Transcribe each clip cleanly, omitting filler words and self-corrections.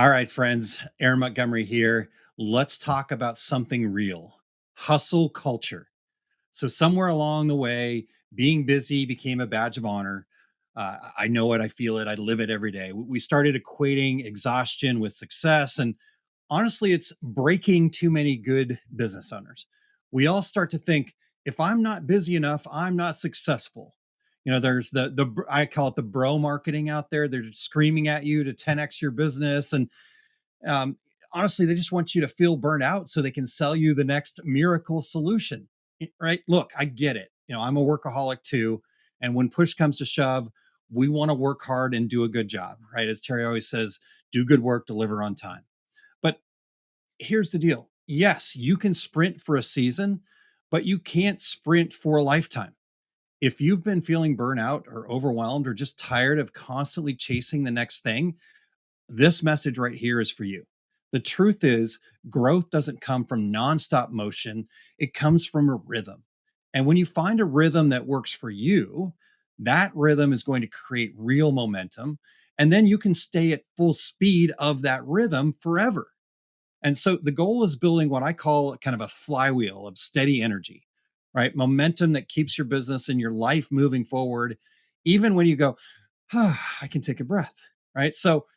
All right, friends, Aaron Montgomery here. Let's talk about something real: hustle culture. So, somewhere along the way, being busy became a badge of honor. I know it, I feel it, I live it every day. We started equating exhaustion with success. And honestly, it's breaking too many good business owners. We all start to think, if I'm not busy enough, I'm not successful. There's I call it the bro marketing out there. They're just screaming at you to 10x your business, and um, honestly, they just want you to feel burnt out so they can sell you the next miracle solution. Right? Look, I get it. I'm a workaholic too, and when push comes to shove, we want to work hard and do a good job. Right? As Terry always says, do good work, deliver on time. But here's the deal: yes, you can sprint for a season, but you can't sprint for a lifetime. If you've been feeling burnout or overwhelmed or just tired of constantly chasing the next thing, this message right here is for you. The truth is, growth doesn't come from nonstop motion, it comes from a rhythm. And when you find a rhythm that works for you, that rhythm is going to create real momentum. And then you can stay at full speed of that rhythm forever. And so the goal is building what I call kind of a flywheel of steady energy, right? Momentum that keeps your business and your life moving forward, even when you go, I can take a breath, right? So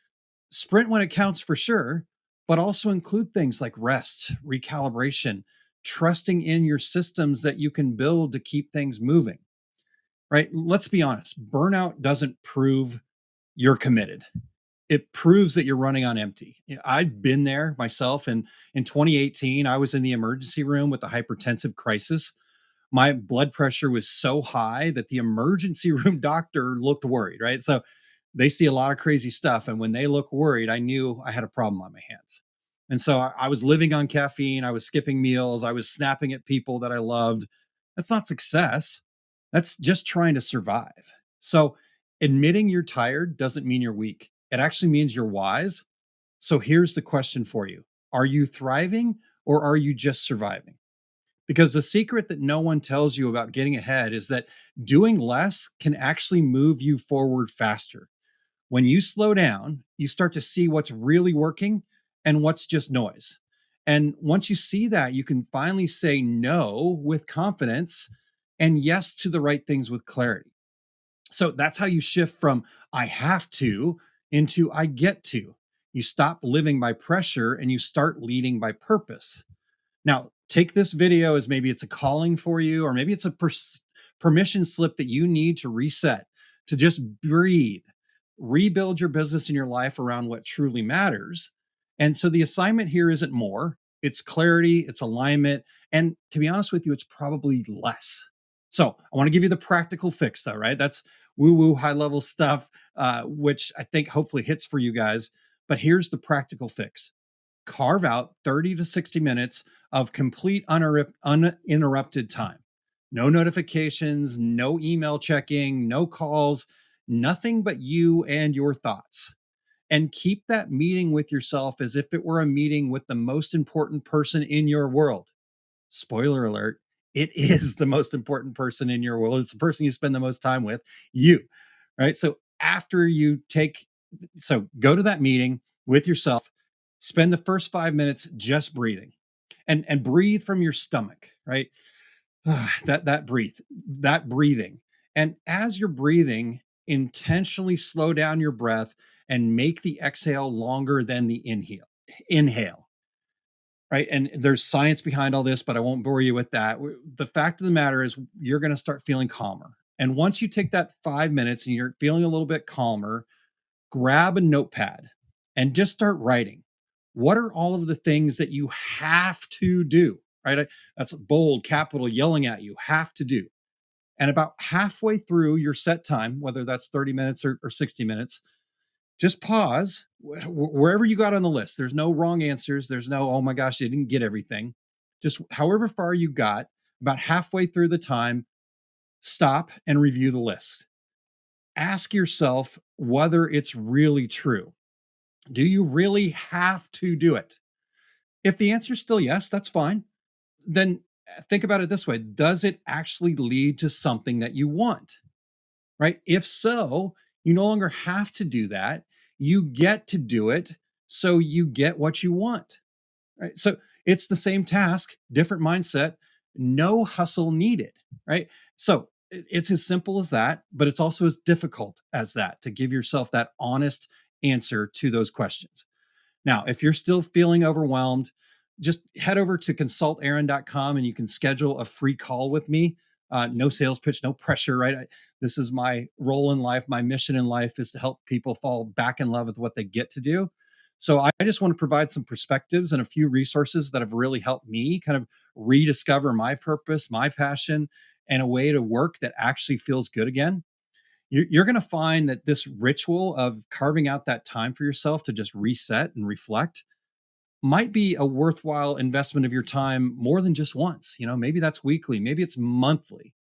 sprint when it counts for sure, but also include things like rest, recalibration, trusting in your systems that you can build to keep things moving, right? Let's be honest, burnout doesn't prove you're committed. It proves that you're running on empty. I've been there myself. And in 2018, I was in the emergency room with a hypertensive crisis. My blood pressure was so high that the emergency room doctor looked worried, right? So they see a lot of crazy stuff. And when they look worried, I knew I had a problem on my hands. And so I was living on caffeine. I was skipping meals. I was snapping at people that I loved. That's not success. That's just trying to survive. So admitting you're tired doesn't mean you're weak. It actually means you're wise. So here's the question for you: are you thriving or are you just surviving? Because the secret that no one tells you about getting ahead is that doing less can actually move you forward faster. When you slow down, you start to see what's really working and what's just noise. And once you see that, you can finally say no with confidence and yes to the right things with clarity. So that's how you shift from I have to into I get to. You stop living by pressure and you start leading by purpose. Now, take this video as maybe it's a calling for you, or maybe it's a permission slip that you need to reset, to just breathe, rebuild your business and your life around what truly matters. And so the assignment here isn't more, it's clarity, it's alignment. And to be honest with you, it's probably less. So I want to give you the practical fix, though, right? That's woo woo high level stuff, which I think hopefully hits for you guys. But here's the practical fix: carve out 30 to 60 minutes of complete uninterrupted time. No notifications, no email checking, no calls, nothing but you and your thoughts. And keep that meeting with yourself as if it were a meeting with the most important person in your world. Spoiler alert, it is the most important person in your world. It's the person you spend the most time with, you, right? So after you go to that meeting with yourself, spend the first 5 minutes just breathing, and breathe from your stomach, right? That breathing. And as you're breathing, intentionally slow down your breath and make the exhale longer than the inhale, right? And there's science behind all this, but I won't bore you with that. The fact of the matter is, you're going to start feeling calmer. And once you take that 5 minutes and you're feeling a little bit calmer, grab a notepad and just start writing. What are all of the things that you have to do? Right? That's bold, capital, yelling at you, have to do. And about halfway through your set time, whether that's 30 minutes or 60 minutes, just pause wherever you got on the list. There's no wrong answers. There's no, oh my gosh, I didn't get everything. Just however far you got, about halfway through the time, stop and review the list. Ask yourself whether it's really true. Do you really have to do it? If the answer is still yes, that's fine. Then think about it this way: does it actually lead to something that you want? Right? If so, you no longer have to do that. You get to do it so you get what you want. Right? So it's the same task, different mindset, no hustle needed, right? So it's as simple as that, but it's also as difficult as that to give yourself that honest answer to those questions. Now, if you're still feeling overwhelmed, just head over to consultaaron.com and you can schedule a free call with me. No sales pitch, no pressure, right? This is my role in life. My mission in life is to help people fall back in love with what they get to do. So I just want to provide some perspectives and a few resources that have really helped me kind of rediscover my purpose, my passion, and a way to work that actually feels good again. You're going to find that this ritual of carving out that time for yourself to just reset and reflect might be a worthwhile investment of your time more than just once. Maybe that's weekly, maybe it's monthly.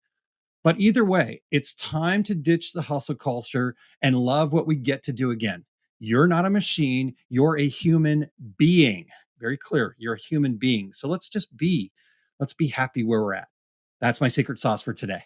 But either way, it's time to ditch the hustle culture and love what we get to do again. You're not a machine, you're a human being. Very clear, you're a human being. So let's just be. Let's be happy where we're at. That's my secret sauce for today.